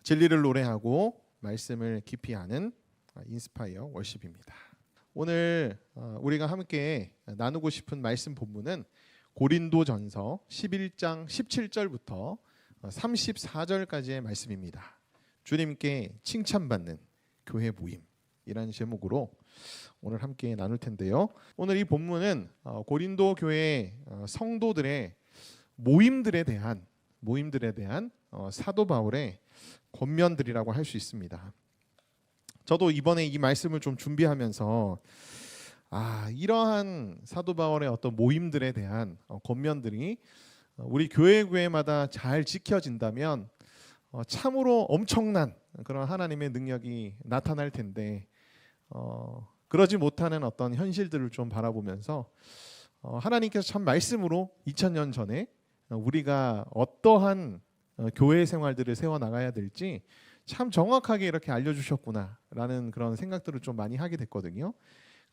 진리를 노래하고 말씀을 깊이 아는 인스파이어 월십입니다. 오늘 우리가 함께 나누고 싶은 말씀 본문은 고린도전서 11장 17절부터 34절까지의 말씀입니다. 주님께 칭찬받는 교회 모임이라는 제목으로 오늘 함께 나눌 텐데요. 오늘 이 본문은 고린도 교회 성도들의 모임들에 대한 사도 바울의 권면들이라고 할 수 있습니다. 저도 이번에 이 말씀을 좀 준비하면서 이러한 사도 바울의 어떤 모임들에 대한 권면들이 우리 교회마다 잘 지켜진다면 참으로 엄청난 그런 하나님의 능력이 나타날 텐데 그러지 못하는 어떤 현실들을 좀 바라보면서 하나님께서 참 말씀으로 2000년 전에 우리가 어떠한 교회 생활들을 세워나가야 될지 참 정확하게 이렇게 알려주셨구나라는 그런 생각들을 좀 많이 하게 됐거든요.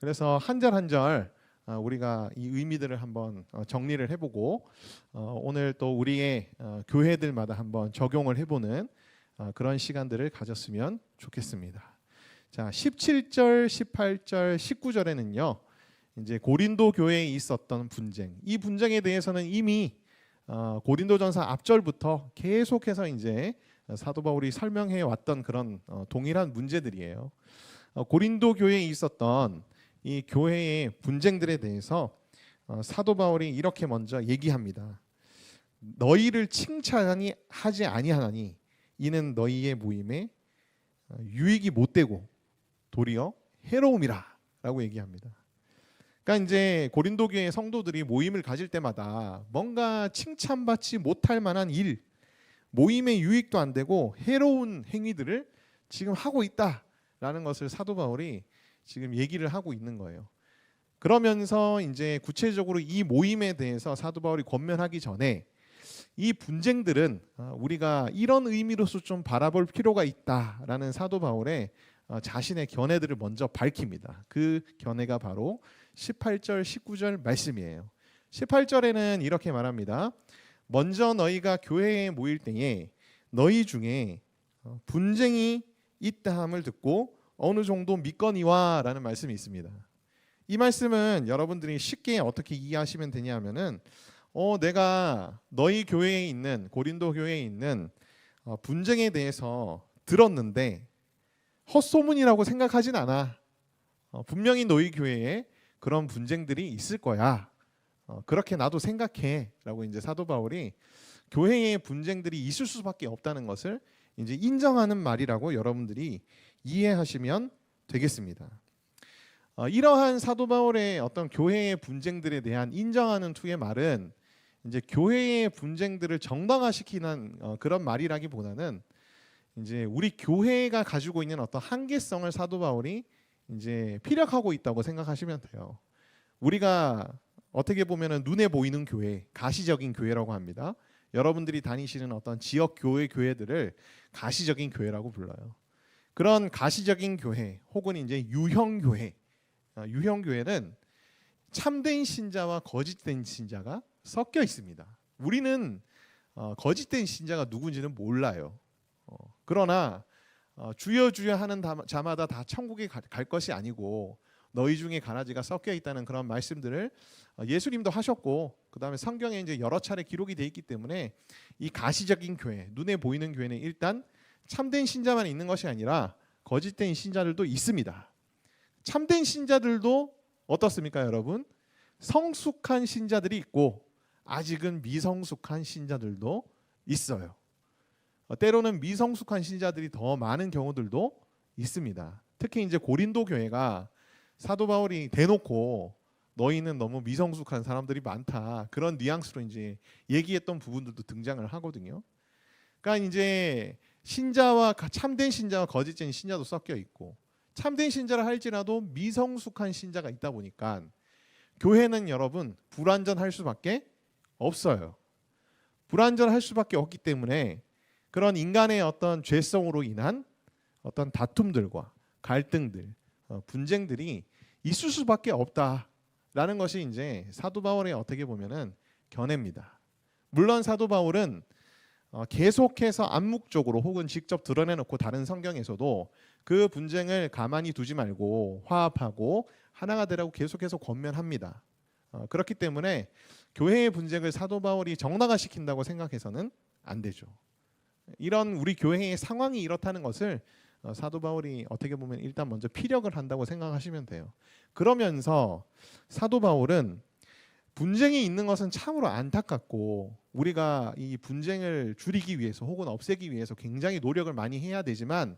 그래서 한 절 한 절 우리가 이 의미들을 한번 정리를 해보고 오늘 또 우리의 교회들마다 한번 적용을 해보는 그런 시간들을 가졌으면 좋겠습니다. 자, 17절, 18절, 19절에는요. 이제 고린도 교회에 있었던 분쟁, 이 분쟁에 대해서는 이미 고린도전서 앞절부터 계속해서 이제 사도 바울이 설명해 왔던 그런 동일한 문제들이에요. 고린도 교회에 있었던 이 교회의 분쟁들에 대해서 사도 바울이 이렇게 먼저 얘기합니다. 너희를 칭찬하니 하지 아니하나니 이는 너희의 모임에 유익이 못되고 도리어 해로움이라라고 얘기합니다. 그러니까 이제 고린도 교회 성도들이 모임을 가질 때마다 뭔가 칭찬받지 못할 만한 일, 모임의 유익도 안 되고 해로운 행위들을 지금 하고 있다라는 것을 사도 바울이 지금 얘기를 하고 있는 거예요. 그러면서 이제 구체적으로 이 모임에 대해서 사도 바울이 권면하기 전에 이 분쟁들은 우리가 이런 의미로서 좀 바라볼 필요가 있다라는 사도 바울의 자신의 견해들을 먼저 밝힙니다. 그 견해가 바로 18절, 19절 말씀이에요. 18절에는 이렇게 말합니다. 먼저 너희가 교회에 모일 때에 너희 중에 분쟁이 있다 함을 듣고 어느 정도 믿거니와 라는 말씀이 있습니다. 이 말씀은 여러분들이 쉽게 어떻게 이해하시면 되냐면은 내가 너희 교회에 있는 고린도 교회에 있는 분쟁에 대해서 들었는데 헛소문이라고 생각하진 않아. 분명히 너희 교회에 그런 분쟁들이 있을 거야. 그렇게 나도 생각해 라고 이제 사도 바울이 교회의 분쟁들이 있을 수밖에 없다는 것을 이제 인정하는 말이라고 여러분들이 이해하시면 되겠습니다. 이러한 사도 바울의 어떤 교회의 분쟁들에 대한 인정하는 투의 말은 이제 교회의 분쟁들을 정당화시키는 그런 말이라기보다는 이제 우리 교회가 가지고 있는 어떤 한계성을 사도 바울이 이제 피력하고 있다고 생각하시면 돼요. 우리가 어떻게 보면은 눈에 보이는 교회, 가시적인 교회라고 합니다. 여러분들이 다니시는 어떤 지역 교회들을 가시적인 교회라고 불러요. 그런 가시적인 교회 혹은 이제 유형 교회, 유형 교회는 참된 신자와 거짓된 신자가 섞여 있습니다. 우리는 거짓된 신자가 누군지는 몰라요. 그러나 주여 주여 하는 자마다 다 천국에 갈 것이 아니고 너희 중에 가라지가 섞여 있다는 그런 말씀들을 예수님도 하셨고 그 다음에 성경에 이제 여러 차례 기록이 돼 있기 때문에 이 가시적인 교회, 눈에 보이는 교회는 일단 참된 신자만 있는 것이 아니라 거짓된 신자들도 있습니다. 참된 신자들도 어떻습니까, 여러분? 성숙한 신자들이 있고 아직은 미성숙한 신자들도 있어요. 때로는 미성숙한 신자들이 더 많은 경우들도 있습니다. 특히 이제 고린도 교회가 사도 바울이 대놓고 너희는 너무 미성숙한 사람들이 많다 그런 뉘앙스로 이제 얘기했던 부분들도 등장을 하거든요. 그러니까 이제 신자와 참된 신자와 거짓된 신자도 섞여 있고 참된 신자를 할지라도 미성숙한 신자가 있다 보니까 교회는 여러분 불완전할 수밖에 없어요. 불완전할 수밖에 없기 때문에 그런 인간의 어떤 죄성으로 인한 어떤 다툼들과 갈등들, 분쟁들이 있을 수밖에 없다라는 것이 이제 사도 바울의 어떻게 보면은 견해입니다. 물론 사도 바울은 계속해서 암묵적으로 혹은 직접 드러내놓고 다른 성경에서도 그 분쟁을 가만히 두지 말고 화합하고 하나가 되라고 계속해서 권면합니다. 그렇기 때문에 교회의 분쟁을 사도 바울이 정당화시킨다고 생각해서는 안 되죠. 이런 우리 교회의 상황이 이렇다는 것을 사도 바울이 어떻게 보면 일단 먼저 피력을 한다고 생각하시면 돼요. 그러면서 사도 바울은 분쟁이 있는 것은 참으로 안타깝고 우리가 이 분쟁을 줄이기 위해서 혹은 없애기 위해서 굉장히 노력을 많이 해야 되지만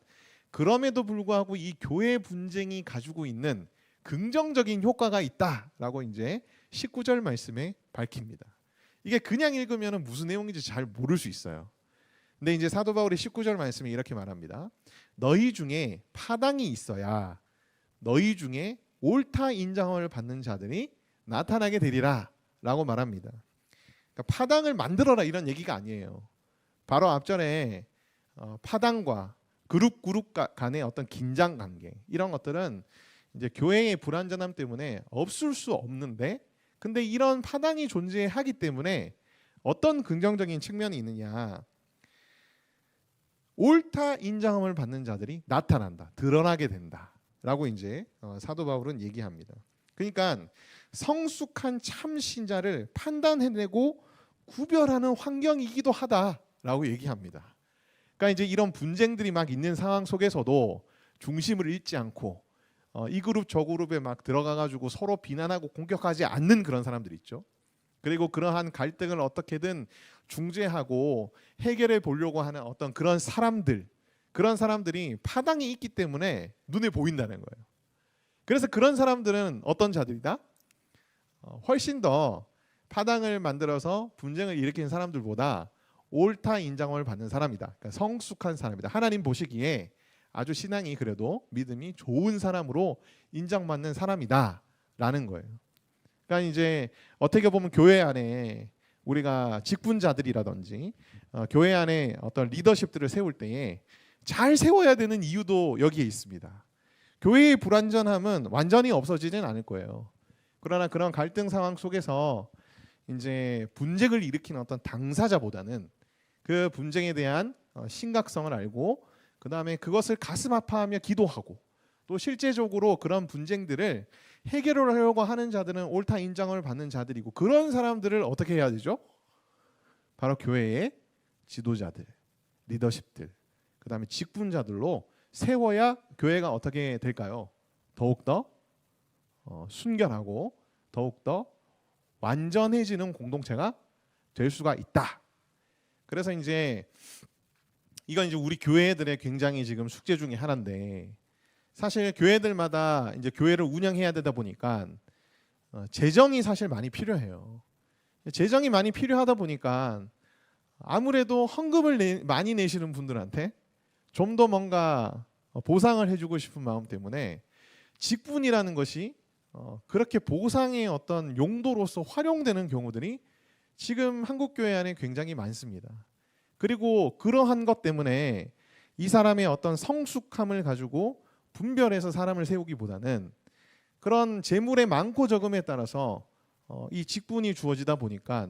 그럼에도 불구하고 이 교회 분쟁이 가지고 있는 긍정적인 효과가 있다라고 이제 19절 말씀에 밝힙니다. 이게 그냥 읽으면 무슨 내용인지 잘 모를 수 있어요. 근데 이제 사도 바울이 19절 말씀에 이렇게 말합니다. 너희 중에 파당이 있어야 너희 중에 옳다 인정을 받는 자들이 나타나게 되리라 라고 말합니다. 그러니까 파당을 만들어라 이런 얘기가 아니에요. 바로 앞전에 파당과 그룹 간의 어떤 긴장 관계 이런 것들은 이제 교회의 불완전함 때문에 없을 수 없는데 근데 이런 파당이 존재하기 때문에 어떤 긍정적인 측면이 있느냐, 옳다 인정함을 받는 자들이 나타난다, 드러나게 된다라고 이제 사도 바울은 얘기합니다. 그러니까 성숙한 참 신자를 판단해내고 구별하는 환경이기도 하다라고 얘기합니다. 그러니까 이제 이런 분쟁들이 막 있는 상황 속에서도 중심을 잃지 않고 이 그룹 저 그룹에 막 들어가가지고 서로 비난하고 공격하지 않는 그런 사람들 있죠. 그리고 그러한 갈등을 어떻게든 중재하고 해결해 보려고 하는 어떤 그런 사람들이 파당이 있기 때문에 눈에 보인다는 거예요. 그래서 그런 사람들은 어떤 자들이다? 훨씬 더 파당을 만들어서 분쟁을 일으키는 사람들보다 옳다 인정을 받는 사람이다. 그러니까 성숙한 사람이다. 하나님 보시기에 아주 신앙이 그래도 믿음이 좋은 사람으로 인정받는 사람이다라는 거예요. 그러니까 이제 어떻게 보면 교회 안에 우리가 직분자들이라든지 교회 안에 어떤 리더십들을 세울 때에 잘 세워야 되는 이유도 여기에 있습니다. 교회의 불완전함은 완전히 없어지진 않을 거예요. 그러나 그런 갈등 상황 속에서 이제 분쟁을 일으키는 어떤 당사자보다는 그 분쟁에 대한 심각성을 알고 그 다음에 그것을 가슴 아파하며 기도하고 또 실제적으로 그런 분쟁들을 해결을 하려고 하는 자들은 옳다 인정을 받는 자들이고 그런 사람들을 어떻게 해야 되죠? 바로 교회의 지도자들, 리더십들, 그 다음에 직분자들로 세워야 교회가 어떻게 될까요? 더욱더 순결하고 더욱더 완전해지는 공동체가 될 수가 있다. 그래서 이제 이건 이제 우리 교회들의 굉장히 지금 숙제 중에 하나인데 사실 교회들마다 이제 교회를 운영해야 되다 보니까 재정이 사실 많이 필요해요. 재정이 많이 필요하다 보니까 아무래도 헌금을 많이 내시는 분들한테 좀 더 뭔가 보상을 해주고 싶은 마음 때문에 직분이라는 것이 그렇게 보상의 어떤 용도로서 활용되는 경우들이 지금 한국 교회 안에 굉장히 많습니다. 그리고 그러한 것 때문에 이 사람의 어떤 성숙함을 가지고 분별해서 사람을 세우기보다는 그런 재물의 많고 적음에 따라서 이 직분이 주어지다 보니까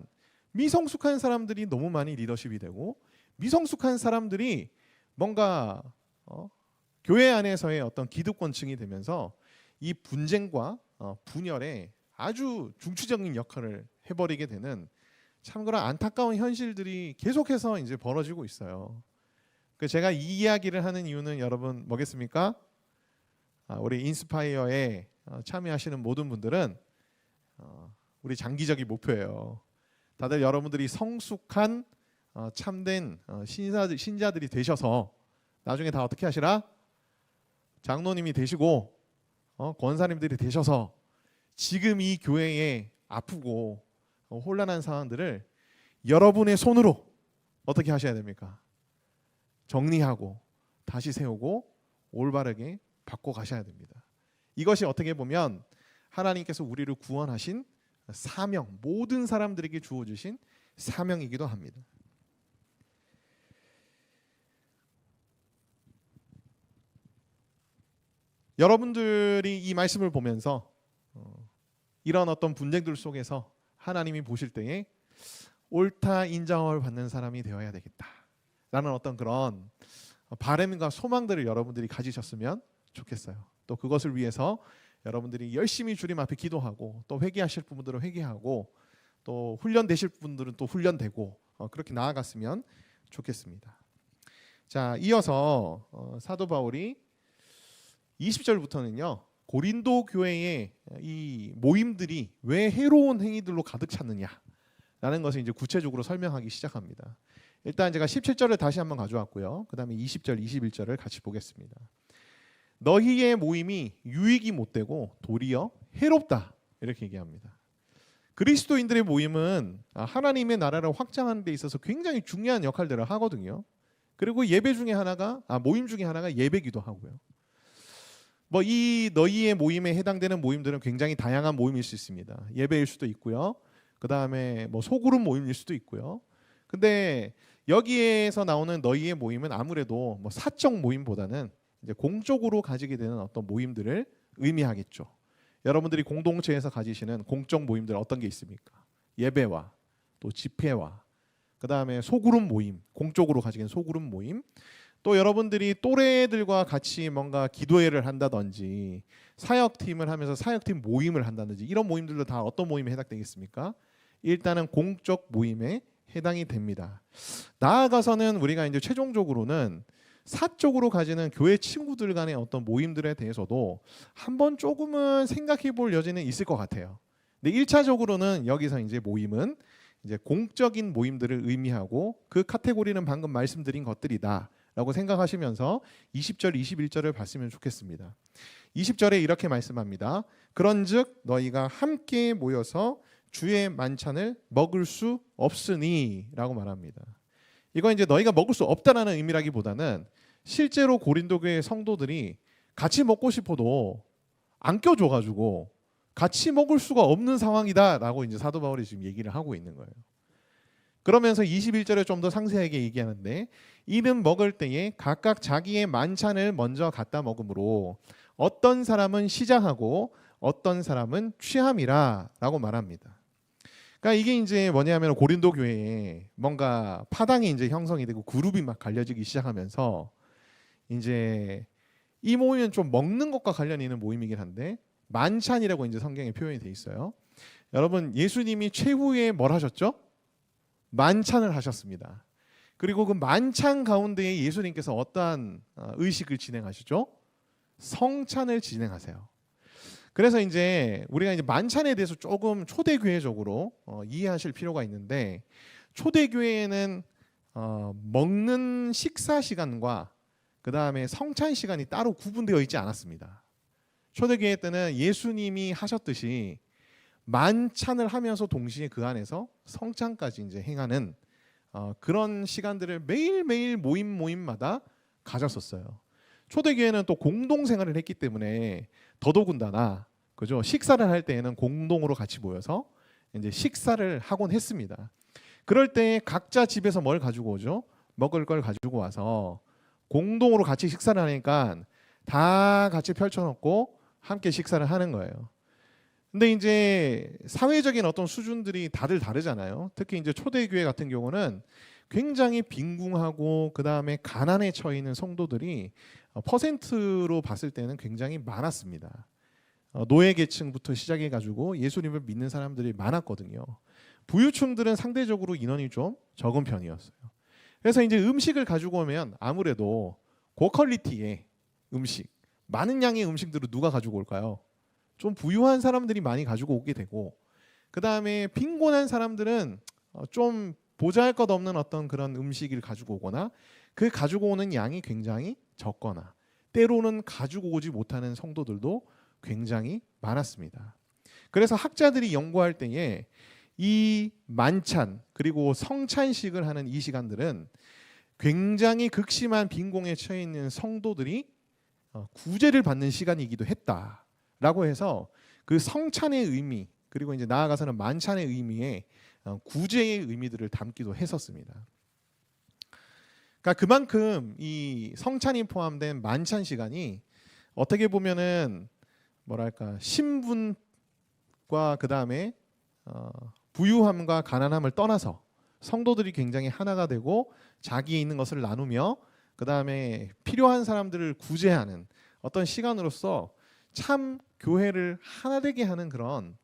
미성숙한 사람들이 너무 많이 리더십이 되고 미성숙한 사람들이 뭔가 교회 안에서의 어떤 기득권층이 되면서 이 분쟁과 분열에 아주 중추적인 역할을 해버리게 되는 참 그런 안타까운 현실들이 계속해서 이제 벌어지고 있어요. 제가 이 이야기를 하는 이유는 여러분 뭐겠습니까? 우리 인스파이어에 참여하시는 모든 분들은 우리 장기적인 목표예요. 다들 여러분들이 성숙한 참된 신자들이 되셔서 나중에 다 어떻게 하시라? 장로님이 되시고 권사님들이 되셔서 지금 이 교회에 아프고 혼란한 상황들을 여러분의 손으로 어떻게 하셔야 됩니까? 정리하고 다시 세우고 올바르게 바꿔 가셔야 됩니다. 이것이 어떻게 보면 하나님께서 우리를 구원하신 사명, 모든 사람들에게 주어주신 사명이기도 합니다. 여러분들이 이 말씀을 보면서 이런 어떤 분쟁들 속에서 하나님이 보실 때에 옳다 인정을 받는 사람이 되어야 되겠다라는 어떤 그런 바람과 소망들을 여러분들이 가지셨으면 좋겠어요. 또 그것을 위해서 여러분들이 열심히 주님 앞에 기도하고 또 회개하실 분들은 회개하고 또 훈련되실 분들은 또 훈련되고 그렇게 나아갔으면 좋겠습니다. 자, 이어서 사도 바울이 20절부터는요. 고린도 교회의 이 모임들이 왜 해로운 행위들로 가득 찼느냐라는 것을 이제 구체적으로 설명하기 시작합니다. 일단 제가 17절을 다시 한번 가져왔고요. 그다음에 20절, 21절을 같이 보겠습니다. 너희의 모임이 유익이 못되고 도리어 해롭다 이렇게 얘기합니다. 그리스도인들의 모임은 하나님의 나라를 확장하는 데 있어서 굉장히 중요한 역할들을 하거든요. 그리고 예배 중에 하나가 모임 중에 하나가 예배기도 하고요. 뭐 이 너희의 모임에 해당되는 모임들은 굉장히 다양한 모임일 수 있습니다. 예배일 수도 있고요. 그다음에 뭐 소그룹 모임일 수도 있고요. 근데 여기에서 나오는 너희의 모임은 아무래도 뭐 사적 모임보다는 이제 공적으로 가지게 되는 어떤 모임들을 의미하겠죠. 여러분들이 공동체에서 가지시는 공적 모임들 어떤 게 있습니까? 예배와 또 집회와 그다음에 소그룹 모임, 공적으로 가지게 되는 소그룹 모임, 또 여러분들이 또래들과 같이 뭔가 기도회를 한다든지 사역팀을 하면서 사역팀 모임을 한다든지 이런 모임들도 다 어떤 모임에 해당되겠습니까? 일단은 공적 모임에 해당이 됩니다. 나아가서는 우리가 이제 최종적으로는 사적으로 가지는 교회 친구들 간의 어떤 모임들에 대해서도 한번 조금은 생각해 볼 여지는 있을 것 같아요. 근데 1차적으로는 여기서 이제 모임은 이제 공적인 모임들을 의미하고 그 카테고리는 방금 말씀드린 것들이다라고 생각하시면서 20절, 21절을 봤으면 좋겠습니다. 20절에 이렇게 말씀합니다. 그런즉 너희가 함께 모여서 주의 만찬을 먹을 수 없으니라고 말합니다. 이건 이제 너희가 먹을 수 없다라는 의미라기보다는 실제로 고린도 교회 성도들이 같이 먹고 싶어도 안 껴줘가지고 같이 먹을 수가 없는 상황이다라고 이제 사도 바울이 지금 얘기를 하고 있는 거예요. 그러면서 21절에 좀 더 상세하게 얘기하는데 이는 먹을 때에 각각 자기의 만찬을 먼저 갖다 먹으므로 어떤 사람은 시장하고 어떤 사람은 취함이라라고 말합니다. 그러니까 이게 이제 뭐냐면 고린도 교회에 뭔가 파당이 이제 형성이 되고 그룹이 막 갈려지기 시작하면서 이제 이 모임은 좀 먹는 것과 관련이 있는 모임이긴 한데 만찬이라고 이제 성경에 표현이 돼 있어요. 여러분 예수님이 최후에 뭘 하셨죠? 만찬을 하셨습니다. 그리고 그 만찬 가운데에 예수님께서 어떠한 의식을 진행하시죠? 성찬을 진행하세요. 그래서 이제 우리가 이제 만찬에 대해서 조금 초대교회적으로 이해하실 필요가 있는데 초대교회에는 먹는 식사 시간과 그 다음에 성찬 시간이 따로 구분되어 있지 않았습니다. 초대교회 때는 예수님이 하셨듯이 만찬을 하면서 동시에 그 안에서 성찬까지 이제 행하는 그런 시간들을 매일매일 모임마다 가졌었어요. 초대교회는 또 공동생활을 했기 때문에 더더군다나 그죠? 식사를 할 때에는 공동으로 같이 모여서 이제 식사를 하곤 했습니다. 그럴 때 각자 집에서 뭘 가지고 오죠? 먹을 걸 가지고 와서 공동으로 같이 식사를 하니까 다 같이 펼쳐놓고 함께 식사를 하는 거예요. 근데 이제 사회적인 어떤 수준들이 다들 다르잖아요. 특히 이제 초대교회 같은 경우는 굉장히 빈궁하고 그 다음에 가난에 처해 있는 성도들이 퍼센트로 봤을 때는 굉장히 많았습니다. 노예 계층부터 시작해가지고 예수님을 믿는 사람들이 많았거든요. 부유층들은 상대적으로 인원이 좀 적은 편이었어요. 그래서 이제 음식을 가지고 오면 아무래도 고퀄리티의 음식, 많은 양의 음식들을 누가 가지고 올까요? 좀 부유한 사람들이 많이 가지고 오게 되고 그 다음에 빈곤한 사람들은 좀 보잘것없는 어떤 그런 음식을 가지고 오거나 그 가지고 오는 양이 굉장히 적거나 때로는 가지고 오지 못하는 성도들도 굉장히 많았습니다. 그래서 학자들이 연구할 때에 이 만찬 그리고 성찬식을 하는 이 시간들은 굉장히 극심한 빈곤에 처해 있는 성도들이 구제를 받는 시간이기도 했다라고 해서 그 성찬의 의미 그리고 이제 나아가서는 만찬의 의미에 구제의 의미들을 담기도 했었습니다. 그러니까 그만큼 이 성찬이 포함된 만찬 시간이 어떻게 보면은 뭐랄까 신분과 그 다음에 부유함과 가난함을 떠나서 성도들이 굉장히 하나가 되고 자기에 있는 것을 나누며 그 다음에 필요한 사람들을 구제하는 어떤 시간으로서 참 교회를 하나 되게 하는 그런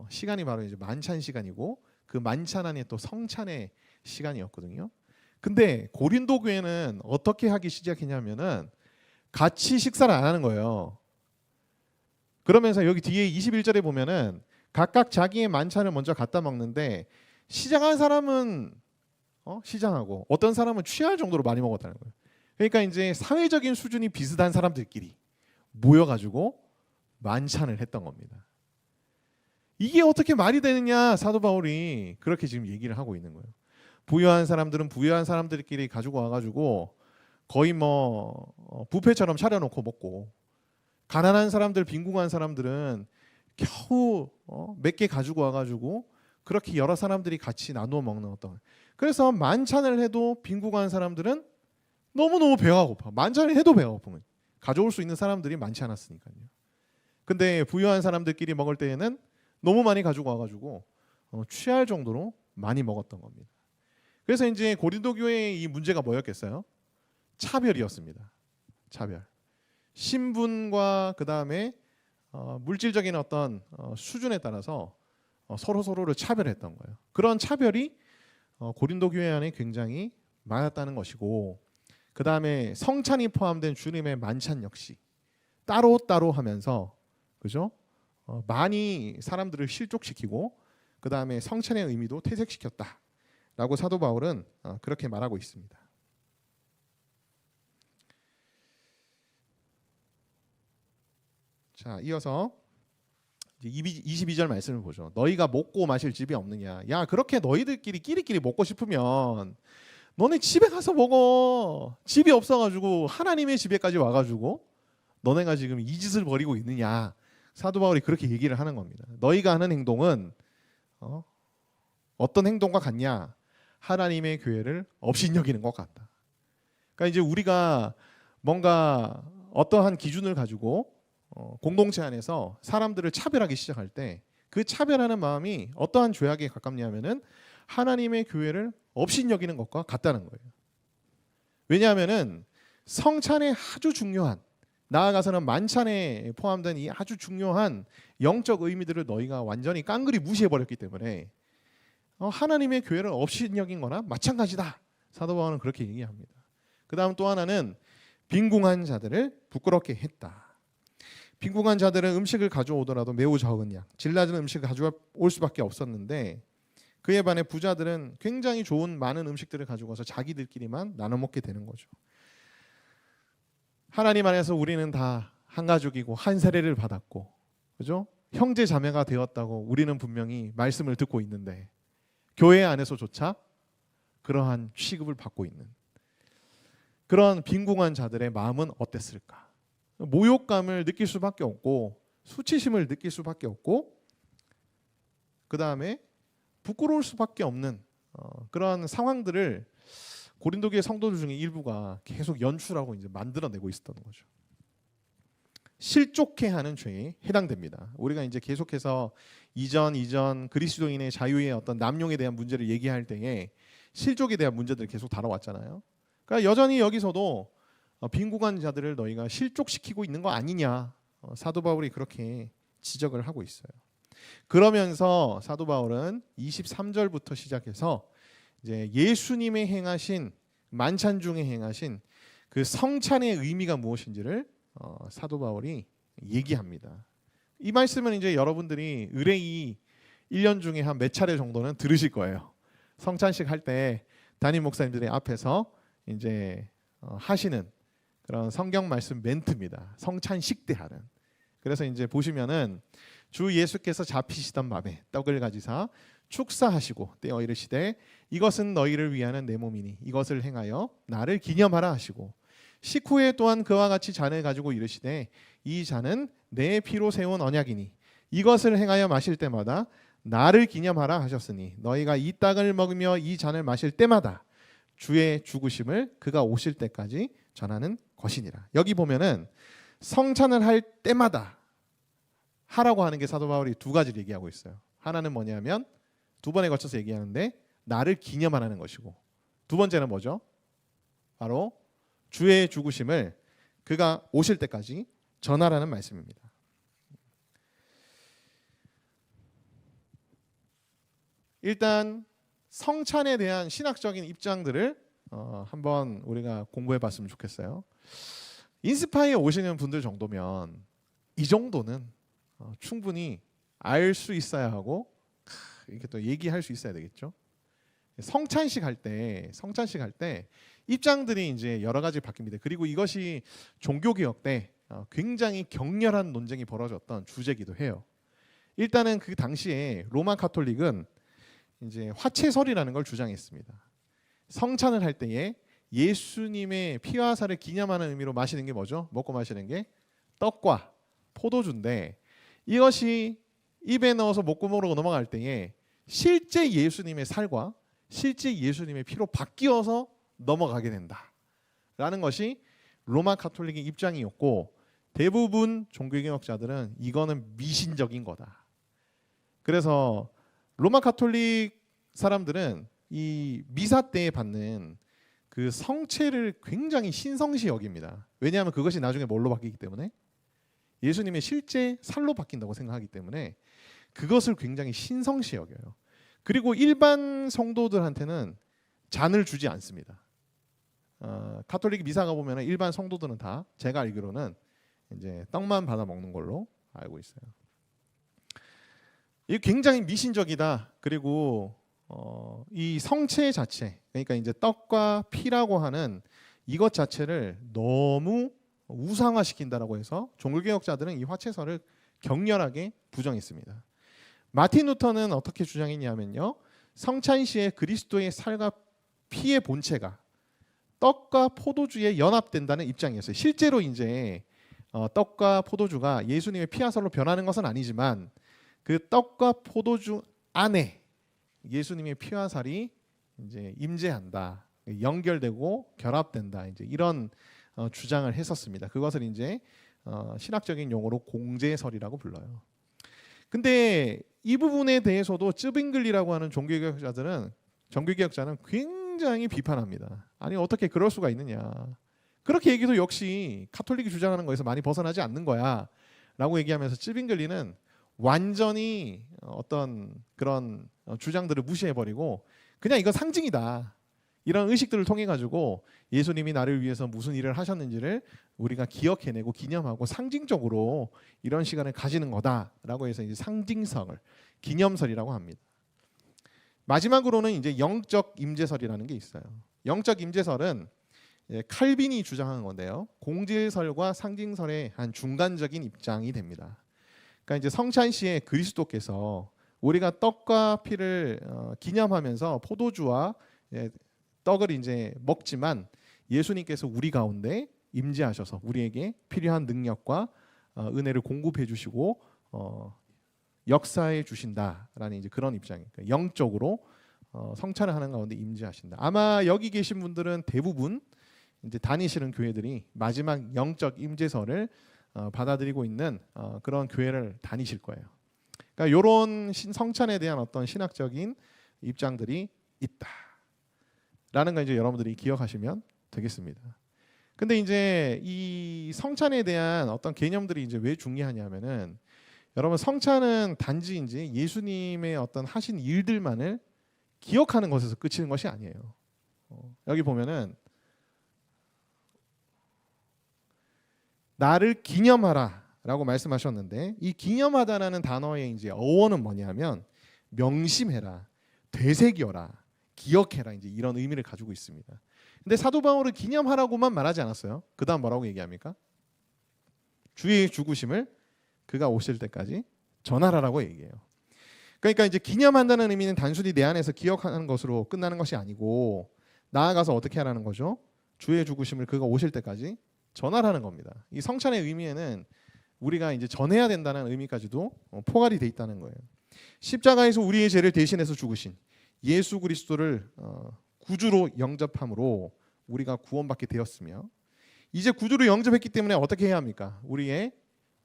시간이 바로 이제 만찬 시간이고 그 만찬 안에 또 성찬의 시간이었거든요. 근데 고린도 교회는 어떻게 하기 시작했냐면은 같이 식사를 안 하는 거예요. 그러면서 여기 뒤에 21절에 보면은 각각 자기의 만찬을 먼저 갖다 먹는데 시장한 사람은 시장하고 어떤 사람은 취할 정도로 많이 먹었다는 거예요. 그러니까 이제 사회적인 수준이 비슷한 사람들끼리 모여가지고 만찬을 했던 겁니다. 이게 어떻게 말이 되느냐, 사도 바울이 그렇게 지금 얘기를 하고 있는 거예요. 부유한 사람들은 부유한 사람들끼리 가지고 와가지고 거의 뷔페처럼 차려놓고 먹고, 가난한 사람들, 빈궁한 사람들은 겨우 몇 개 가지고 와가지고 그렇게 여러 사람들이 같이 나누어 먹는 어떤. 그래서 만찬을 해도 빈궁한 사람들은 너무너무 배가 고파. 만찬을 해도 배가 고픈 거예요. 가져올 수 있는 사람들이 많지 않았으니까요. 근데 부유한 사람들끼리 먹을 때에는 너무 많이 가지고 와가지고 취할 정도로 많이 먹었던 겁니다. 그래서 이제 고린도 교회의 이 문제가 뭐였겠어요? 차별이었습니다. 차별. 신분과 그 다음에 물질적인 어떤 수준에 따라서 서로를 차별했던 거예요. 그런 차별이 고린도 교회 안에 굉장히 많았다는 것이고, 그 다음에 성찬이 포함된 주님의 만찬 역시 따로 하면서, 그죠? 많이 사람들을 실족시키고 그 다음에 성찬의 의미도 퇴색시켰다라고 사도 바울은 그렇게 말하고 있습니다. 자, 이어서 22절 말씀을 보죠. 너희가 먹고 마실 집이 없느냐. 야, 그렇게 너희들끼리 끼리끼리 먹고 싶으면 너네 집에 가서 먹어. 집이 없어가지고 하나님의 집에까지 와가지고 너네가 지금 이 짓을 벌이고 있느냐. 사도 바울이 그렇게 얘기를 하는 겁니다. 너희가 하는 행동은 어떤 행동과 같냐? 하나님의 교회를 업신여기는 것 같다. 그러니까 이제 우리가 뭔가 어떠한 기준을 가지고 공동체 안에서 사람들을 차별하기 시작할 때 그 차별하는 마음이 어떠한 죄악에 가깝냐면은 하나님의 교회를 업신여기는 것과 같다는 거예요. 왜냐하면은 성찬의 아주 중요한, 나아가서는 만찬에 포함된 이 아주 중요한 영적 의미들을 너희가 완전히 깡그리 무시해버렸기 때문에 하나님의 교회를 업신여긴 거나 마찬가지다. 사도 바울은 그렇게 얘기합니다. 그 다음 또 하나는 빈궁한 자들을 부끄럽게 했다. 빈궁한 자들은 음식을 가져오더라도 매우 적은 양, 질 낮은 음식을 가져올 수밖에 없었는데, 그에 반해 부자들은 굉장히 좋은 많은 음식들을 가지고 와서 자기들끼리만 나눠 먹게 되는 거죠. 하나님 안에서 우리는 다 한 가족이고 한 세례를 받았고, 그죠? 형제 자매가 되었다고 우리는 분명히 말씀을 듣고 있는데 교회 안에서조차 그러한 취급을 받고 있는 그런 빈궁한 자들의 마음은 어땠을까? 모욕감을 느낄 수밖에 없고 수치심을 느낄 수밖에 없고 그 다음에 부끄러울 수밖에 없는 그런 상황들을 고린도 교회 성도들 중에 일부가 계속 연출하고 이제 만들어내고 있었던 거죠. 실족해하는 죄에 해당됩니다. 우리가 이제 계속해서 이전 그리스도인의 자유의 어떤 남용에 대한 문제를 얘기할 때에 실족에 대한 문제들을 계속 다뤄왔잖아요. 그러니까 여전히 여기서도 빈궁한 자들을 너희가 실족시키고 있는 거 아니냐, 사도 바울이 그렇게 지적을 하고 있어요. 그러면서 사도 바울은 23절부터 시작해서 이제 예수님의 행하신 만찬 중에 행하신 그 성찬의 의미가 무엇인지를 사도 바울이 얘기합니다. 이 말씀은 이제 여러분들이 의뢰이 1년 중에 한 몇 차례 정도는 들으실 거예요. 성찬식 할 때 담임 목사님들의 앞에서 이제 하시는 그런 성경 말씀 멘트입니다. 성찬식 때 하는. 그래서 이제 보시면은 주 예수께서 잡히시던 밤에 떡을 가지사 축사하시고 떼어 이르시되 이것은 너희를 위하는 내 몸이니 이것을 행하여 나를 기념하라 하시고 식후에 또한 그와 같이 잔을 가지고 이르시되 이 잔은 내 피로 세운 언약이니 이것을 행하여 마실 때마다 나를 기념하라 하셨으니 너희가 이 떡을 먹으며 이 잔을 마실 때마다 주의 죽으심을 그가 오실 때까지 전하는 것이니라. 여기 보면은 성찬을 할 때마다 하라고 하는 게 사도 바울이 두 가지를 얘기하고 있어요. 하나는 뭐냐면 두 번에 걸쳐서 얘기하는데 나를 기념하라는 것이고, 두 번째는 뭐죠? 바로 주의 죽으심을 그가 오실 때까지 전하라는 말씀입니다. 일단 성찬에 대한 신학적인 입장들을 한번 우리가 공부해 봤으면 좋겠어요. 인스파이어에 오시는 분들 정도면 이 정도는 충분히 알 수 있어야 하고 이렇게 또 얘기할 수 있어야 되겠죠. 성찬식 할 때 입장들이 이제 여러 가지 바뀝니다. 그리고 이것이 종교개혁 때 굉장히 격렬한 논쟁이 벌어졌던 주제이기도 해요. 일단은 그 당시에 로마 가톨릭은 이제 화채설이라는 걸 주장했습니다. 성찬을 할 때에 예수님의 피와 살을 기념하는 의미로 마시는 게 뭐죠? 먹고 마시는 게 떡과 포도주인데, 이것이 입에 넣어서 목구멍으로 넘어갈 때에 실제 예수님의 살과 실제 예수님의 피로 바뀌어서 넘어가게 된다라는 것이 로마 가톨릭의 입장이었고, 대부분 종교개혁자들은 이거는 미신적인 거다. 그래서 로마 가톨릭 사람들은 이 미사 때 받는 그 성체를 굉장히 신성시 여깁니다. 왜냐하면 그것이 나중에 뭘로 바뀌기 때문에, 예수님의 실제 살로 바뀐다고 생각하기 때문에 그것을 굉장히 신성시 여겨요. 그리고 일반 성도들한테는 잔을 주지 않습니다. 가톨릭 미사가 보면 일반 성도들은 다 제가 알기로는 이제 떡만 받아 먹는 걸로 알고 있어요. 이게 굉장히 미신적이다. 그리고 이 성체 자체, 그러니까 이제 떡과 피라고 하는 이것 자체를 너무 우상화시킨다라고 해서 종교개혁자들은 이 화채설을 격렬하게 부정했습니다. 마틴 루터는 어떻게 주장했냐면요, 성찬시에 그리스도의 살과 피의 본체가 떡과 포도주에 연합된다는 입장이었어요. 실제로 이제 떡과 포도주가 예수님의 피와 살로 변하는 것은 아니지만 그 떡과 포도주 안에 예수님의 피와 살이 이제 임재한다, 연결되고 결합된다, 이제 이런 주장을 했었습니다. 그것을 이제 신학적인 용어로 공제설이라고 불러요. 근데 이 부분에 대해서도 쯔빙글리라고 하는 종교개혁자는 굉장히 비판합니다. 아니 어떻게 그럴 수가 있느냐. 그렇게 얘기도 역시 가톨릭이 주장하는 거에서 많이 벗어나지 않는 거야 라고 얘기하면서 쯔빙글리는 완전히 어떤 그런 주장들을 무시해버리고 그냥 이건 상징이다, 이런 의식들을 통해 가지고 예수님이 나를 위해서 무슨 일을 하셨는지를 우리가 기억해내고 기념하고 상징적으로 이런 시간을 가지는 거다라고 해서 이제 상징성을 기념설이라고 합니다. 마지막으로는 이제 영적 임재설이라는 게 있어요. 영적 임재설은 칼빈이 주장한 건데요, 공질설과 상징설의 한 중간적인 입장이 됩니다. 그러니까 이제 성찬시에 그리스도께서 우리가 떡과 피를 기념하면서 포도주와 떡을 이제 먹지만 예수님께서 우리 가운데 임재하셔서 우리에게 필요한 능력과 은혜를 공급해 주시고 역사해 주신다라는 이제 그런 입장이에요. 영적으로 성찬을 하는 가운데 임재하신다. 아마 여기 계신 분들은 대부분 이제 다니시는 교회들이 마지막 영적 임재설을 받아들이고 있는 그런 교회를 다니실 거예요. 그러니까 이런 성찬에 대한 어떤 신학적인 입장들이 있다라는 거 이제 여러분들이 기억하시면 되겠습니다. 근데 이제 이 성찬에 대한 어떤 개념들이 이제 왜 중요하냐면은, 여러분 성찬은 단지 이제 예수님의 어떤 하신 일들만을 기억하는 것에서 그치는 것이 아니에요. 여기 보면은 나를 기념하라라고 말씀하셨는데, 이 기념하다라는 단어의 이제 어원은 뭐냐면 명심해라, 되새겨라, 기억해라, 이제 이런 의미를 가지고 있습니다. 근데 사도 바울은 기념하라고만 말하지 않았어요. 그다음 뭐라고 얘기합니까? 주의 죽으심을 그가 오실 때까지 전하라라고 얘기해요. 그러니까 이제 기념한다는 의미는 단순히 내 안에서 기억하는 것으로 끝나는 것이 아니고, 나아가서 어떻게 하라는 거죠? 주의 죽으심을 그가 오실 때까지 전하라는 겁니다. 이 성찬의 의미에는 우리가 이제 전해야 된다는 의미까지도 포괄이 돼 있다는 거예요. 십자가에서 우리의 죄를 대신해서 죽으신 예수 그리스도를 구주로 영접함으로 우리가 구원받게 되었으며, 이제 구주로 영접했기 때문에 어떻게 해야 합니까? 우리의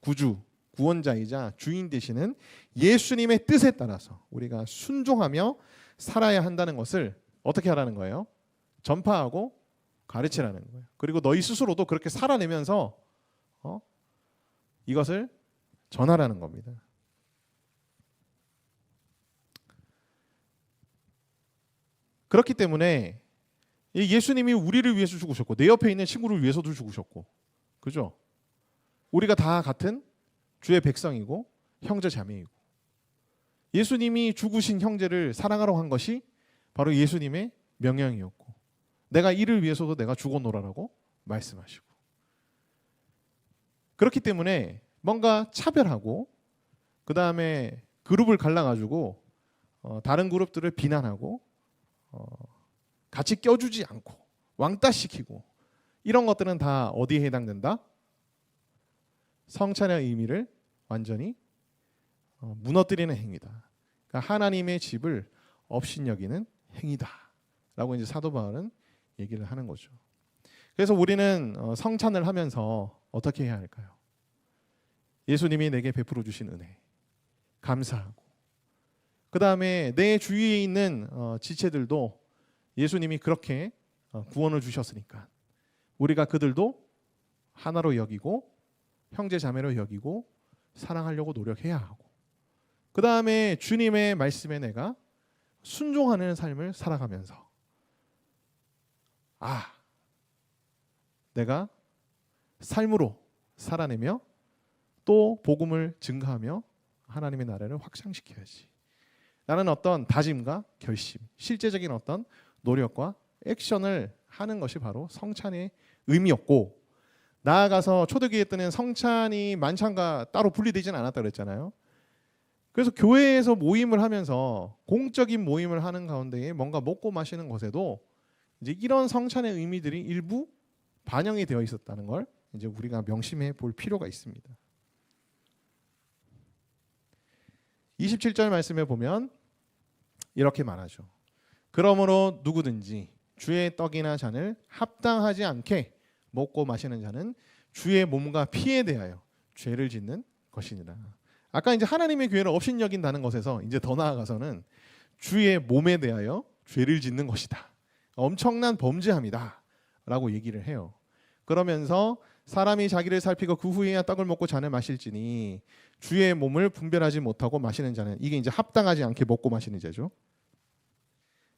구주, 구원자이자 주인 되시는 예수님의 뜻에 따라서 우리가 순종하며 살아야 한다는 것을 어떻게 하라는 거예요? 전파하고 가르치라는 거예요. 그리고 너희 스스로도 그렇게 살아내면서 이것을 전하라는 겁니다. 그렇기 때문에 예수님이 우리를 위해서 죽으셨고 내 옆에 있는 친구를 위해서도 죽으셨고, 그죠? 우리가 다 같은 주의 백성이고 형제 자매이고, 예수님이 죽으신 형제를 사랑하라고 한 것이 바로 예수님의 명령이었고, 내가 이를 위해서도 내가 죽어노라라고 말씀하시고, 그렇기 때문에 뭔가 차별하고 그 다음에 그룹을 갈라가지고 다른 그룹들을 비난하고 같이 껴주지 않고 왕따시키고, 이런 것들은 다 어디에 해당된다? 성찬의 의미를 완전히 무너뜨리는 행위다. 그러니까 하나님의 집을 업신여기는 행위다라고 이제 사도 바울은 얘기를 하는 거죠. 그래서 우리는 성찬을 하면서 어떻게 해야 할까요? 예수님이 내게 베풀어 주신 은혜 감사하고, 그 다음에 내 주위에 있는 지체들도 예수님이 그렇게 구원을 주셨으니까 우리가 그들도 하나로 여기고 형제 자매로 여기고 사랑하려고 노력해야 하고, 그 다음에 주님의 말씀에 내가 순종하는 삶을 살아가면서 내가 삶으로 살아내며 또 복음을 증가하며 하나님의 나라를 확장시켜야지 라는 어떤 다짐과 결심, 실제적인 어떤 노력과 액션을 하는 것이 바로 성찬의 의미였고, 나아가서 초대교회 때는 성찬이 만찬과 따로 분리되지는 않았다 그랬잖아요. 그래서 교회에서 모임을 하면서 공적인 모임을 하는 가운데에 뭔가 먹고 마시는 것에도 이제 이런 성찬의 의미들이 일부 반영이 되어 있었다는 걸 이제 우리가 명심해 볼 필요가 있습니다. 27절 말씀에 보면 이렇게 말하죠. 그러므로 누구든지 주의 떡이나 잔을 합당하지 않게 먹고 마시는 자는 주의 몸과 피에 대하여 죄를 짓는 것이니라. 아까 이제 하나님의 교회를 업신여긴다는 것에서 이제 더 나아가서는 주의 몸에 대하여 죄를 짓는 것이다. 엄청난 범죄함이다 라고 얘기를 해요. 그러면서 사람이 자기를 살피고 그 후에야 떡을 먹고 잔을 마실지니 주의 몸을 분별하지 못하고 마시는 자는, 이게 이제 합당하지 않게 먹고 마시는 자죠.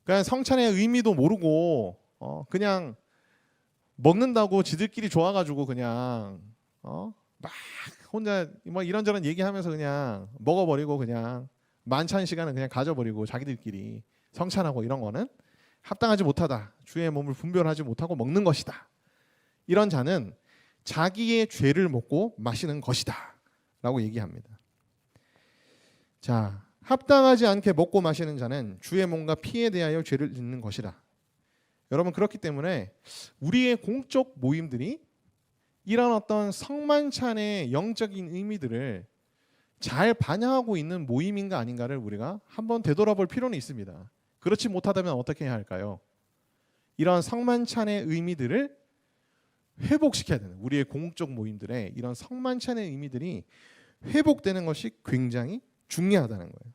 그러니까 성찬의 의미도 모르고 그냥 먹는다고 지들끼리 좋아가지고 그냥 막 혼자 뭐 이런저런 얘기하면서 그냥 먹어버리고 그냥 만찬 시간은 그냥 가져버리고 자기들끼리 성찬하고, 이런 거는 합당하지 못하다. 주의 몸을 분별하지 못하고 먹는 것이다. 이런 자는 자기의 죄를 먹고 마시는 것이다 라고 얘기합니다. 자, 합당하지 않게 먹고 마시는 자는 주의 몸과 피에 대하여 죄를 짓는 것이라. 여러분, 그렇기 때문에 우리의 공적 모임들이 이런 어떤 성만찬의 영적인 의미들을 잘 반영하고 있는 모임인가 아닌가를 우리가 한번 되돌아볼 필요는 있습니다. 그렇지 못하다면 어떻게 해야 할까요? 이런 성만찬의 의미들을 회복시켜야 되는, 우리의 공적 모임들의 이런 성만찬의 의미들이 회복되는 것이 굉장히 중요하다는 거예요.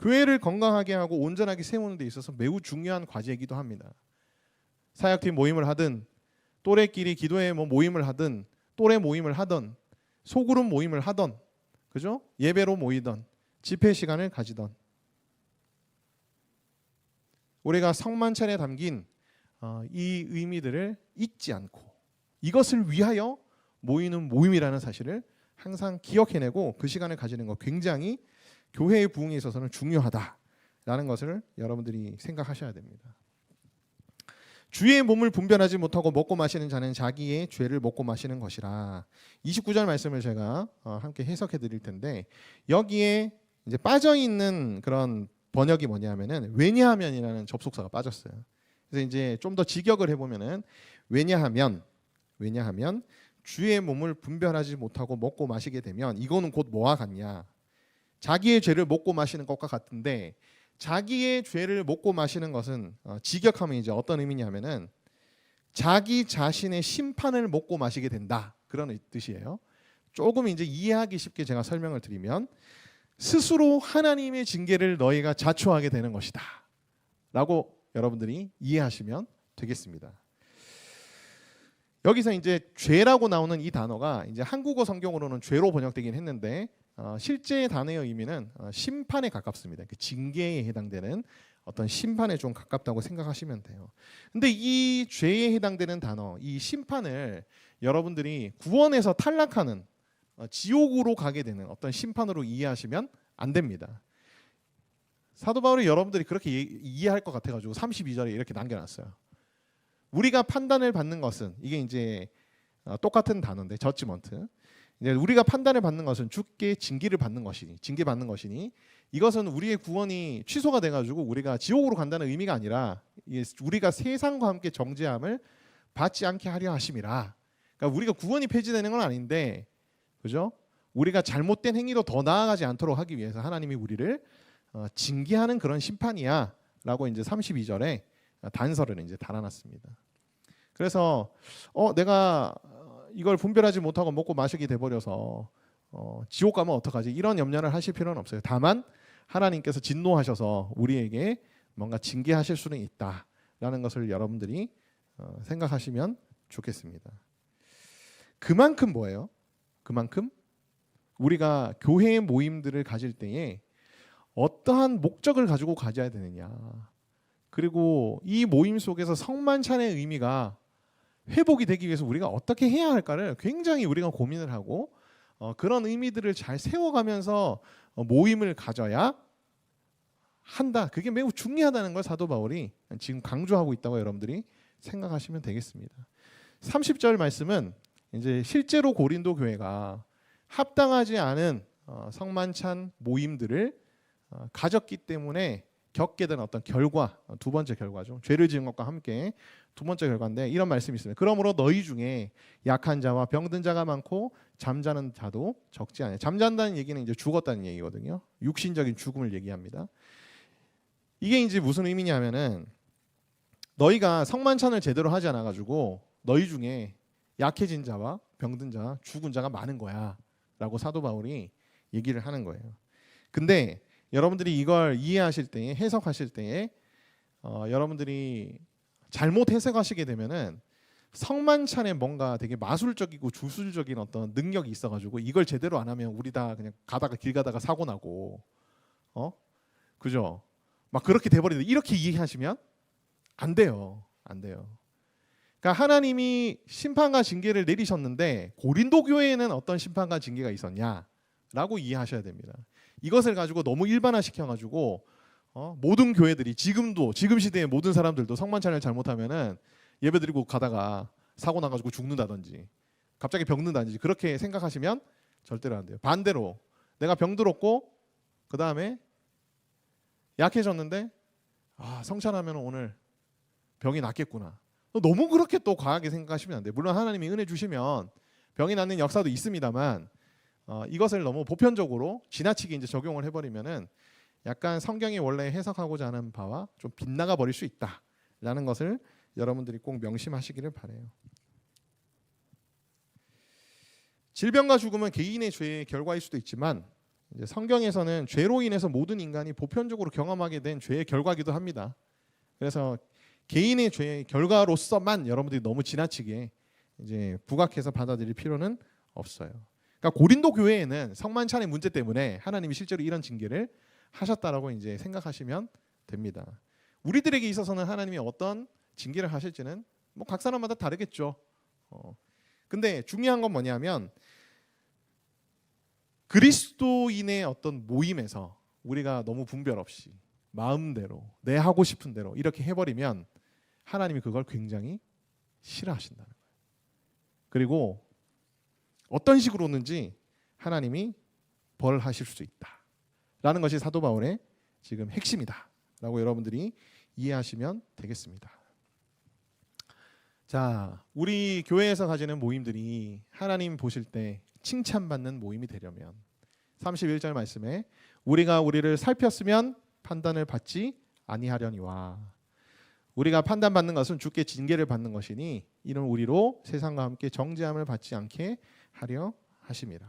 교회를 건강하게 하고 온전하게 세우는 데 있어서 매우 중요한 과제이기도 합니다. 사역팀 모임을 하든 또래끼리 기도회 모임을 하든 또래 모임을 하든 소그룹 모임을 하든, 그죠? 예배로 모이든 집회 시간을 가지든 우리가 성만찬에 담긴 이 의미들을 잊지 않고 이것을 위하여 모이는 모임이라는 사실을 항상 기억해내고 그 시간을 가지는 것, 굉장히 교회의 부흥에 있어서는 중요하다라는 것을 여러분들이 생각하셔야 됩니다. 주의 몸을 분별하지 못하고 먹고 마시는 자는 자기의 죄를 먹고 마시는 것이라. 29절 말씀을 제가 함께 해석해 드릴 텐데, 여기에 이제 빠져 있는 그런 번역이 뭐냐면은 왜냐하면이라는 접속사가 빠졌어요. 그래서 이제 좀 더 직역을 해보면은 왜냐하면 주의 몸을 분별하지 못하고 먹고 마시게 되면, 이거는 곧 뭐와 같냐? 자기의 죄를 먹고 마시는 것과 같은데, 자기의 죄를 먹고 마시는 것은 직역하면 이제 어떤 의미냐면은 자기 자신의 심판을 먹고 마시게 된다, 그런 뜻이에요. 조금 이제 이해하기 쉽게 제가 설명을 드리면 스스로 하나님의 징계를 너희가 자초하게 되는 것이다 라고 여러분들이 이해하시면 되겠습니다. 여기서 이제 죄라고 나오는 이 단어가 이제 한국어 성경으로는 죄로 번역되긴 했는데 실제 단어의 의미는 심판에 가깝습니다. 그 징계에 해당되는 어떤 심판에 좀 가깝다고 생각하시면 돼요. 근데 이 죄에 해당되는 단어, 이 심판을 여러분들이 구원에서 탈락하는 지옥으로 가게 되는 어떤 심판으로 이해하시면 안 됩니다. 사도 바울이 여러분들이 그렇게 이해할 것 같아가지고 32절에 이렇게 남겨놨어요. 우리가 판단을 받는 것은 이게 이제 똑같은 단어인데 저지먼트. 이제 우리가 판단을 받는 것은 주께 징계를 받는 것이니 징계받는 것이니 이것은 우리의 구원이 취소가 돼가지고 우리가 지옥으로 간다는 의미가 아니라 우리가 세상과 함께 정죄함을 받지 않게 하려 하심이라. 그러니까 우리가 구원이 폐지되는 건 아닌데, 그죠? 우리가 잘못된 행위로 더 나아가지 않도록 하기 위해서 하나님이 우리를 징계하는 그런 심판이야라고 이제 32절에 단서를 이제 달아놨습니다. 그래서 내가 이걸 분별하지 못하고 먹고 마시게 돼버려서 지옥 가면 어떡하지? 이런 염려를 하실 필요는 없어요. 다만 하나님께서 진노하셔서 우리에게 뭔가 징계하실 수는 있다라는 것을 여러분들이 생각하시면 좋겠습니다. 그만큼 뭐예요? 그만큼 우리가 교회 모임들을 가질 때에 어떠한 목적을 가지고 가져야 되느냐, 그리고 이 모임 속에서 성만찬의 의미가 회복이 되기 위해서 우리가 어떻게 해야 할까를 굉장히 우리가 고민을 하고 그런 의미들을 잘 세워가면서 모임을 가져야 한다. 그게 매우 중요하다는 걸 사도 바울이 지금 강조하고 있다고 여러분들이 생각하시면 되겠습니다. 30절 말씀은 이제 실제로 고린도 교회가 합당하지 않은 성만찬 모임들을 가졌기 때문에 겪게 된 어떤 결과, 두 번째 결과죠. 죄를 지은 것과 함께 두 번째 결과인데 이런 말씀이 있습니다. 그러므로 너희 중에 약한 자와 병든 자가 많고 잠자는 자도 적지 않아요. 잠잔다는 얘기는 이제 죽었다는 얘기거든요. 육신적인 죽음을 얘기합니다. 이게 이제 무슨 의미냐면은 너희가 성만찬을 제대로 하지 않아 가지고 너희 중에 약해진 자와 병든 자, 죽은 자가 많은 거야라고 사도 바울이 얘기를 하는 거예요. 근데 여러분들이 이걸 이해하실 때에, 해석하실 때에 여러분들이 잘못 해석하시게 되면은 성만찬에 뭔가 되게 마술적이고 주술적인 어떤 능력이 있어가지고 이걸 제대로 안 하면 우리 다 그냥 가다가 길 가다가 사고 나고 그죠? 막 그렇게 돼버리는데 이렇게 이해하시면 안 돼요. 안 돼요. 그러니까 하나님이 심판과 징계를 내리셨는데 고린도 교회에는 어떤 심판과 징계가 있었냐라고 이해하셔야 됩니다. 이것을 가지고 너무 일반화시켜가지고 모든 교회들이 지금 시대의 모든 사람들도 성만찬을 잘못하면은 예배드리고 가다가 사고 나가지고 죽는다든지 갑자기 병든다든지 그렇게 생각하시면 절대로 안 돼요. 반대로 내가 병들었고 그 다음에 약해졌는데 성찬하면 오늘 병이 낫겠구나. 너무 그렇게 또 과하게 생각하시면 안 돼요. 물론 하나님이 은혜 주시면 병이 낫는 역사도 있습니다만 이것을 너무 보편적으로 지나치게 이제 적용을 해버리면은 약간 성경이 원래 해석하고자 하는 바와 좀 빗나가 버릴 수 있다라는 것을 여러분들이 꼭 명심하시기를 바라요. 질병과 죽음은 개인의 죄의 결과일 수도 있지만 이제 성경에서는 죄로 인해서 모든 인간이 보편적으로 경험하게 된 죄의 결과이기도 합니다. 그래서 개인의 죄의 결과로서만 여러분들이 너무 지나치게 이제 부각해서 받아들일 필요는 없어요. 그러니까 고린도 교회에는 성만찬의 문제 때문에 하나님이 실제로 이런 징계를 하셨다라고 이제 생각하시면 됩니다. 우리들에게 있어서는 하나님이 어떤 징계를 하실지는 뭐 각 사람마다 다르겠죠. 근데 중요한 건 뭐냐면 그리스도인의 어떤 모임에서 우리가 너무 분별 없이 마음대로 내 하고 싶은 대로 이렇게 해버리면 하나님이 그걸 굉장히 싫어하신다는 거예요. 그리고 어떤 식으로 오는지 하나님이 벌하실 수 있다라는 것이 사도 바울의 지금 핵심이다라고 여러분들이 이해하시면 되겠습니다. 자, 우리 교회에서 가지는 모임들이 하나님 보실 때 칭찬받는 모임이 되려면 31절 말씀에 우리가 우리를 살폈으면 판단을 받지 아니하려니와 우리가 판단받는 것은 주께 징계를 받는 것이니 이는 우리로 세상과 함께 정죄함을 받지 않게 하려 하심이라.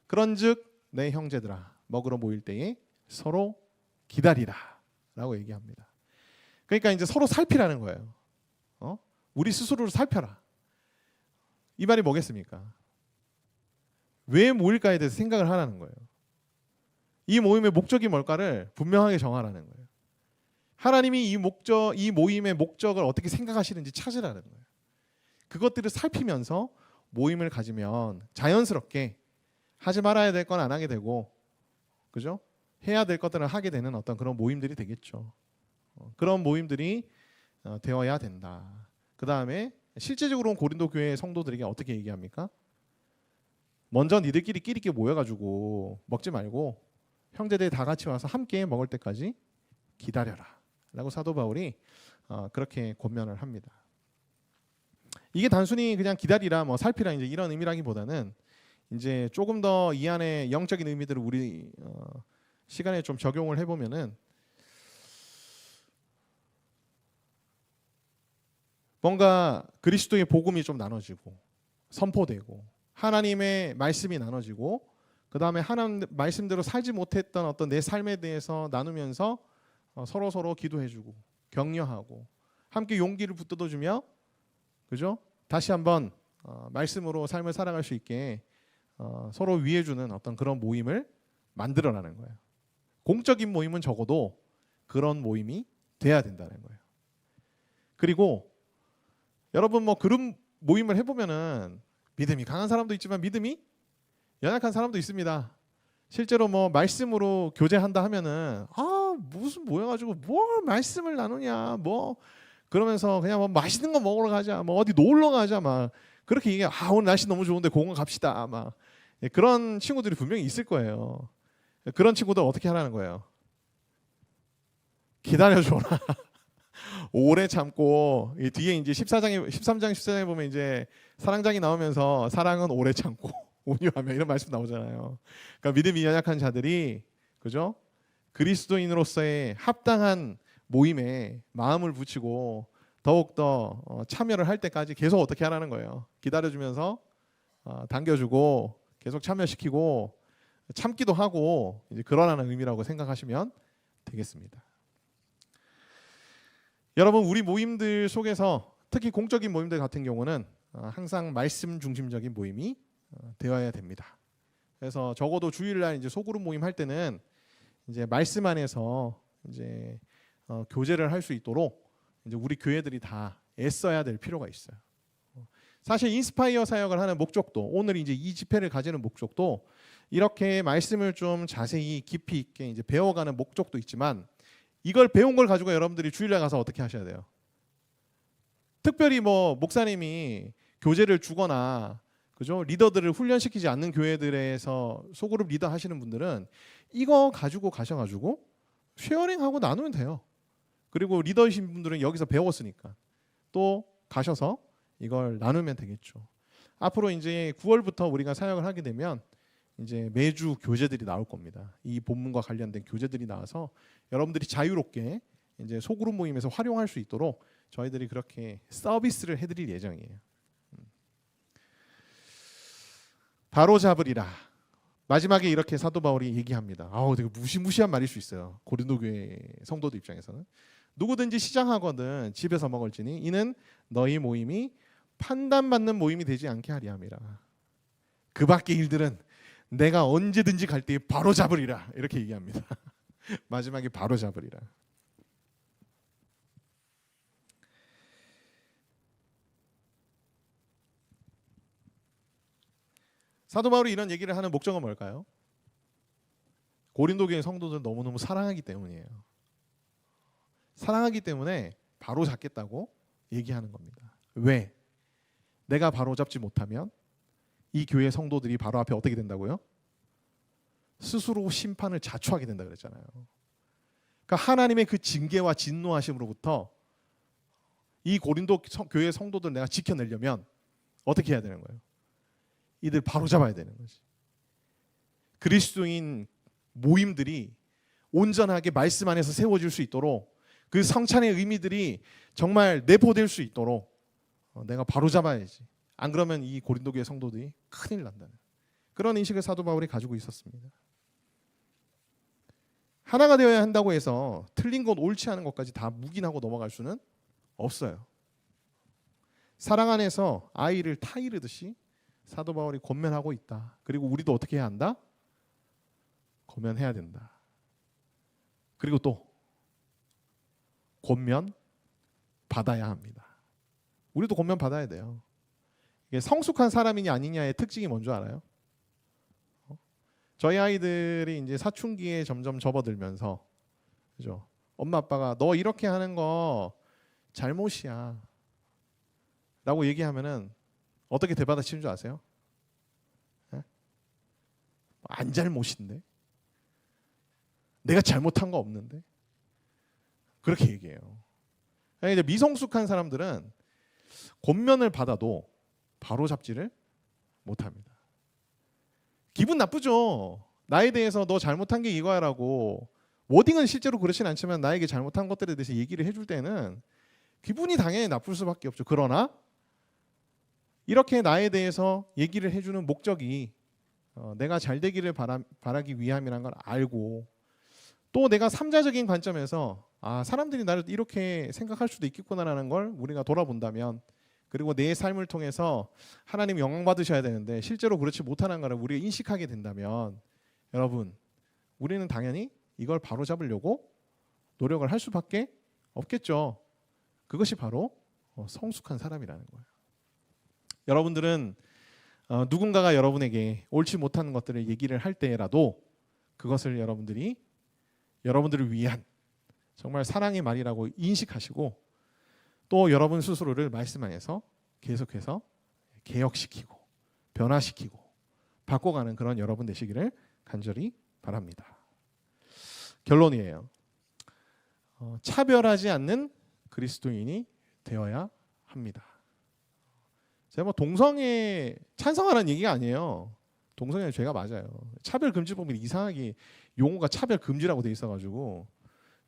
그런즉 내 형제들아 먹으러 모일 때에 서로 기다리라 라고 얘기합니다. 그러니까 이제 서로 살피라는 거예요. 우리 스스로를 살펴라. 이 말이 뭐겠습니까? 왜 모일까에 대해서 생각을 하라는 거예요. 이 모임의 목적이 뭘까를 분명하게 정하라는 거예요. 하나님이 이 모임의 목적을 어떻게 생각하시는지 찾으라는 거예요. 그것들을 살피면서 모임을 가지면 자연스럽게 하지 말아야 될 건 안 하게 되고, 그죠? 해야 될 것들을 하게 되는 어떤 그런 모임들이 되겠죠. 그런 모임들이 되어야 된다. 그 다음에 실제적으로는 고린도 교회 성도들에게 어떻게 얘기합니까? 먼저 니들끼리 끼리끼리 모여가지고 먹지 말고 형제들 다 같이 와서 함께 먹을 때까지 기다려라 라고 사도 바울이 그렇게 권면을 합니다. 이게 단순히 그냥 기다리라 뭐 살피라 이제 이런 의미라기보다는 이제 조금 더 이 안에 영적인 의미들을 우리 시간에 좀 적용을 해보면은 뭔가 그리스도의 복음이 좀 나눠지고 선포되고 하나님의 말씀이 나눠지고 그 다음에 하나님 말씀대로 살지 못했던 어떤 내 삶에 대해서 나누면서 서로 기도해주고 격려하고 함께 용기를 붙들어주며, 그죠? 다시 한번 말씀으로 삶을 살아갈 수 있게 서로 위해주는 어떤 그런 모임을 만들어라는 거예요. 공적인 모임은 적어도 그런 모임이 돼야 된다는 거예요. 그리고 여러분 뭐 그런 모임을 해보면은 믿음이 강한 사람도 있지만 믿음이 연약한 사람도 있습니다. 실제로 뭐 말씀으로 교제한다 하면은 무슨 모여가지고 뭘 말씀을 나누냐 뭐 그러면서 그냥 뭐 맛있는 거 먹으러 가자 뭐 어디 놀러 가자 막 그렇게 얘기해. 오늘 날씨 너무 좋은데 공원 갑시다 막 그런 친구들이 분명히 있을 거예요. 그런 친구들 어떻게 하라는 거예요? 기다려줘라. 오래 참고 이 뒤에 이제 13장 14장에 보면 이제 사랑장이 나오면서 사랑은 오래 참고 온유하며 이런 말씀 나오잖아요. 그러니까 믿음이 연약한 자들이, 그죠? 그리스도인으로서의 합당한 모임에 마음을 붙이고 더욱더 참여를 할 때까지 계속 어떻게 하라는 거예요. 기다려주면서 당겨주고 계속 참여시키고 참기도 하고 이제 그러라는 의미라고 생각하시면 되겠습니다. 여러분 우리 모임들 속에서 특히 공적인 모임들 같은 경우는 항상 말씀 중심적인 모임이 되어야 됩니다. 그래서 적어도 주일날 이제 소그룹 모임 할 때는 이제 말씀 안에서 이제 교제를 할 수 있도록 이제 우리 교회들이 다 애써야 될 필요가 있어요. 사실 인스파이어 사역을 하는 목적도 오늘 이제 이 집회를 가지는 목적도 이렇게 말씀을 좀 자세히 깊이 있게 이제 배워가는 목적도 있지만 이걸 배운 걸 가지고 여러분들이 주일날 가서 어떻게 하셔야 돼요? 특별히 뭐 목사님이 교재를 주거나 그죠? 리더들을 훈련시키지 않는 교회들에서 소그룹 리더 하시는 분들은 이거 가지고 가셔가지고 쉐어링하고 나누면 돼요. 그리고 리더이신 분들은 여기서 배웠으니까 또 가셔서 이걸 나누면 되겠죠. 앞으로 이제 9월부터 우리가 사역을 하게 되면 이제 매주 교재들이 나올 겁니다. 이 본문과 관련된 교재들이 나와서 여러분들이 자유롭게 이제 소그룹 모임에서 활용할 수 있도록 저희들이 그렇게 서비스를 해드릴 예정이에요. 바로 잡으리라. 마지막에 이렇게 사도 바울이 얘기합니다. 되게 무시무시한 말일 수 있어요. 고린도 교회 성도들 입장에서는 누구든지 시장하거든 집에서 먹을지니 이는 너희 모임이 판단받는 모임이 되지 않게 하리 함이라. 그 밖의 일들은 내가 언제든지 갈 때에 바로 잡으리라 이렇게 얘기합니다. 마지막에 바로 잡으리라. 사도 바울이 이런 얘기를 하는 목적은 뭘까요? 고린도 교회 성도들 너무너무 사랑하기 때문이에요. 사랑하기 때문에 바로 잡겠다고 얘기하는 겁니다. 왜? 내가 바로 잡지 못하면 이 교회 성도들이 바로 앞에 어떻게 된다고요? 스스로 심판을 자초하게 된다 그랬잖아요. 그러니까 하나님의 그 징계와 진노하심으로부터 이 고린도 교회 성도들 내가 지켜내려면 어떻게 해야 되는 거예요? 이들 바로 잡아야 되는 거지. 그리스도인 모임들이 온전하게 말씀 안에서 세워질 수 있도록 그 성찬의 의미들이 정말 내포될 수 있도록 내가 바로 잡아야지. 안 그러면 이 고린도 교회 성도들이 큰일 난다는 그런 인식을 사도 바울이 가지고 있었습니다. 하나가 되어야 한다고 해서 틀린 것, 옳지 않은 것까지 다 묵인하고 넘어갈 수는 없어요. 사랑 안에서 아이를 타이르듯이 사도 바울이 권면하고 있다. 그리고 우리도 어떻게 해야 한다? 권면해야 된다. 그리고 또 권면 받아야 합니다. 우리도 권면 받아야 돼요. 이게 성숙한 사람이냐 아니냐의 특징이 뭔지 알아요? 저희 아이들이 이제 사춘기에 점점 접어들면서, 그죠? 엄마 아빠가 너 이렇게 하는 거 잘못이야 라고 얘기하면은 어떻게 대받아치는 줄 아세요? 네? 안 잘못인데, 내가 잘못한 거 없는데, 그렇게 얘기해요. 이제 미성숙한 사람들은 권면을 받아도 바로 잡지를 못합니다. 기분 나쁘죠. 나에 대해서 너 잘못한 게 이거야라고, 워딩은 실제로 그렇진 않지만 나에게 잘못한 것들에 대해서 얘기를 해줄 때는 기분이 당연히 나쁠 수밖에 없죠. 그러나 이렇게 나에 대해서 얘기를 해주는 목적이 내가 잘 되기를 바라기 위함이란 걸 알고, 또 내가 삼자적인 관점에서 사람들이 나를 이렇게 생각할 수도 있겠구나라는 걸 우리가 돌아본다면, 그리고 내 삶을 통해서 하나님 영광 받으셔야 되는데 실제로 그렇지 못하는 것을 우리가 인식하게 된다면, 여러분, 우리는 당연히 이걸 바로잡으려고 노력을 할 수밖에 없겠죠. 그것이 바로 성숙한 사람이라는 거예요. 여러분들은 누군가가 여러분에게 옳지 못한 것들을 얘기를 할 때라도 그것을 여러분들을 위한 정말 사랑의 말이라고 인식하시고, 또 여러분 스스로를 말씀 안에서 계속해서 개혁시키고 변화시키고 바꿔가는 그런 여러분 되시기를 간절히 바랍니다. 결론이에요. 차별하지 않는 그리스도인이 되어야 합니다. 제가 뭐 동성애 찬성하라는 얘기가 아니에요. 동성애는 죄가 맞아요. 차별금지법이 이상하게 용어가 차별금지라고 돼 있어가지고,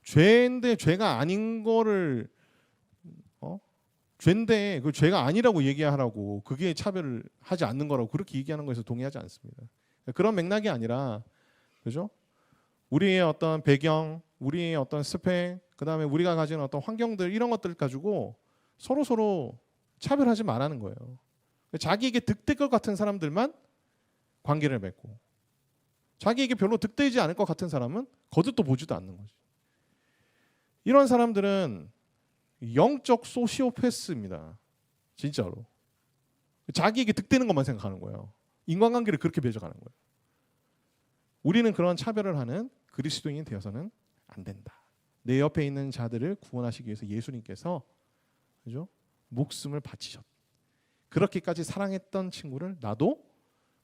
죄인데 죄가 아닌 거를 죄인데 그 죄가 아니라고 얘기하라고, 그게 차별을 하지 않는 거라고 그렇게 얘기하는 거에서 동의하지 않습니다. 그런 맥락이 아니라, 그죠? 우리의 어떤 배경, 우리의 어떤 스펙, 그다음에 우리가 가지는 어떤 환경들, 이런 것들 가지고 서로 차별하지 말라는 거예요. 자기에게 득될 것 같은 사람들만 관계를 맺고, 자기에게 별로 득되지 않을 것 같은 사람은 거듭도 보지도 않는 거지. 이런 사람들은 영적 소시오패스입니다. 진짜로. 자기에게 득되는 것만 생각하는 거예요. 인간관계를 그렇게 맺어가는 거예요. 우리는 그런 차별을 하는 그리스도인이 되어서는 안 된다. 내 옆에 있는 자들을 구원하시기 위해서 예수님께서, 그죠? 목숨을 바치셨. 그렇게까지 사랑했던 친구를 나도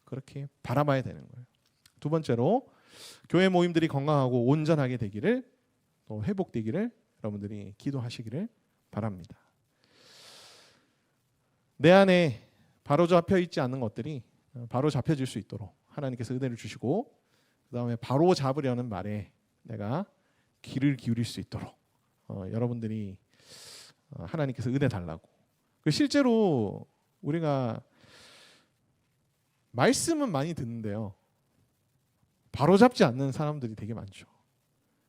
그렇게 바라봐야 되는 거예요. 두 번째로, 교회 모임들이 건강하고 온전하게 되기를, 또 회복되기를 여러분들이 기도하시기를 바랍니다. 내 안에 바로 잡혀 있지 않는 것들이 바로 잡혀질 수 있도록 하나님께서 은혜를 주시고, 그 다음에 바로 잡으려는 말에 내가 귀를 기울일 수 있도록 여러분들이 하나님께서 은혜 달라고. 실제로 우리가 말씀은 많이 듣는데요, 바로 잡지 않는 사람들이 되게 많죠.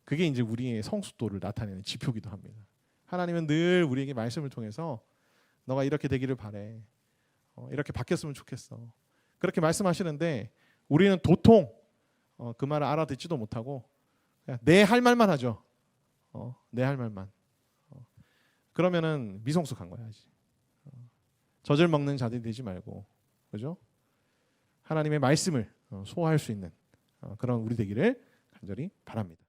그게 이제 우리의 성숙도를 나타내는 지표기도 합니다. 하나님은 늘 우리에게 말씀을 통해서 너가 이렇게 되기를 바래, 이렇게 바뀌었으면 좋겠어, 그렇게 말씀하시는데 우리는 도통 그 말을 알아듣지도 못하고 그냥 내 할 말만 하죠. 내 할 말만. 그러면은 미성숙한 거야. 젖을 먹는 자들이 되지 말고, 그죠? 하나님의 말씀을 소화할 수 있는 그런 우리 되기를 간절히 바랍니다.